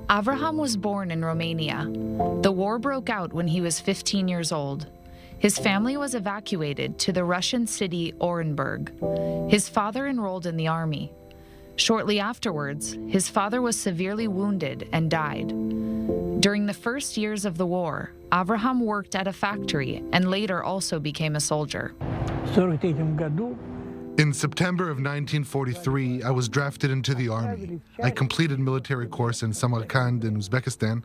Avraham was born in Romania. The war broke out when he was 15 years old. His family was evacuated to the Russian city Orenburg. His father enrolled in the army. Shortly afterwards, his father was severely wounded and died. During the first years of the war, Avraham worked at a factory and later also became a soldier. In September of 1943, I was drafted into the army. I completed military course in Samarkand in Uzbekistan,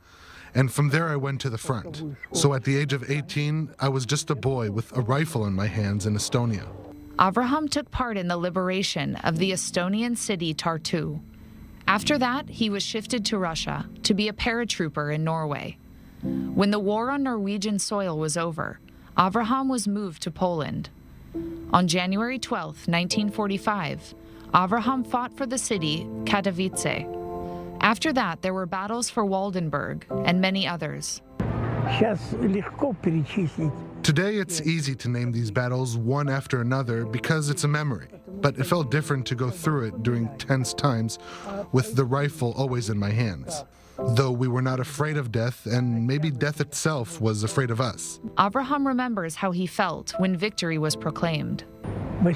and from there I went to the front. So at the age of 18, I was just a boy with a rifle in my hands in Estonia. Avraham took part in the liberation of the Estonian city Tartu. After that, he was shifted to Russia to be a paratrooper in Norway. When the war on Norwegian soil was over, Avraham was moved to Poland. On January 12, 1945, Avraham fought for the city Katowice. After that, there were battles for Waldenburg and many others. Today, it's easy to name these battles one after another because it's a memory. But it felt different to go through it during tense times with the rifle always in my hands. Though we were not afraid of death, and maybe death itself was afraid of us. Avraham remembers how he felt when victory was proclaimed. On May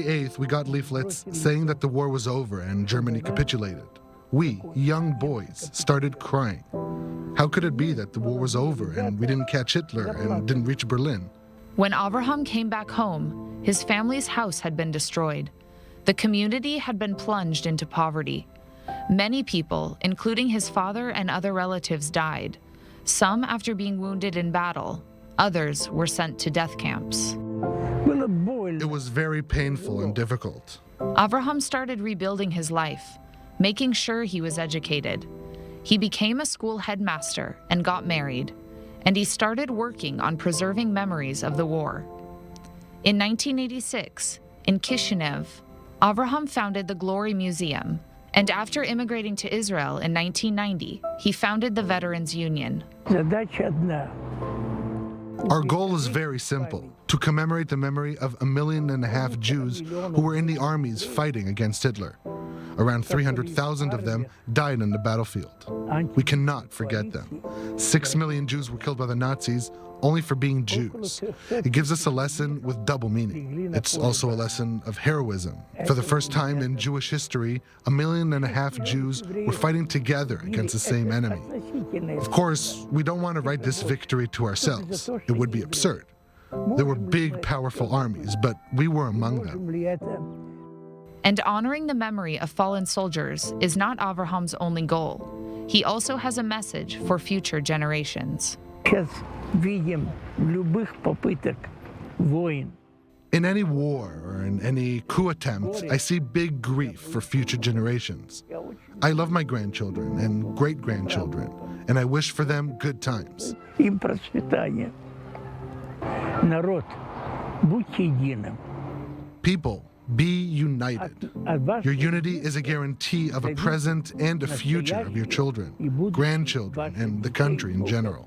8th, we got leaflets saying that the war was over and Germany capitulated. We, young boys, started crying. How could it be that the war was over and we didn't catch Hitler and didn't reach Berlin? When Avraham came back home, his family's house had been destroyed. The community had been plunged into poverty. Many people, including his father and other relatives, died. Some after being wounded in battle. Others were sent to death camps. It was very painful and difficult. Avraham started rebuilding his life, making sure he was educated. He became a school headmaster and got married, and he started working on preserving memories of the war. In 1986, in Kishinev, Avraham founded the Glory Museum, and after immigrating to Israel in 1990, he founded the Veterans Union. Our goal is very simple: to commemorate the memory of 1.5 million Jews who were in the armies fighting against Hitler. Around 300,000 of them died in the battlefield. We cannot forget them. 6 million Jews were killed by the Nazis only for being Jews. It gives us a lesson with double meaning. It's also a lesson of heroism. For the first time in Jewish history, 1.5 million Jews were fighting together against the same enemy. Of course, we don't want to write this victory to ourselves. It would be absurd. There were big, powerful armies, but we were among them. And honoring the memory of fallen soldiers is not Avraham's only goal. He also has a message for future generations. In any war or in any coup attempt, I see big grief for future generations. I love my grandchildren and great-grandchildren, and I wish for them good times. People, be united. Your unity is a guarantee of a present and a future of your children, grandchildren, and the country in general.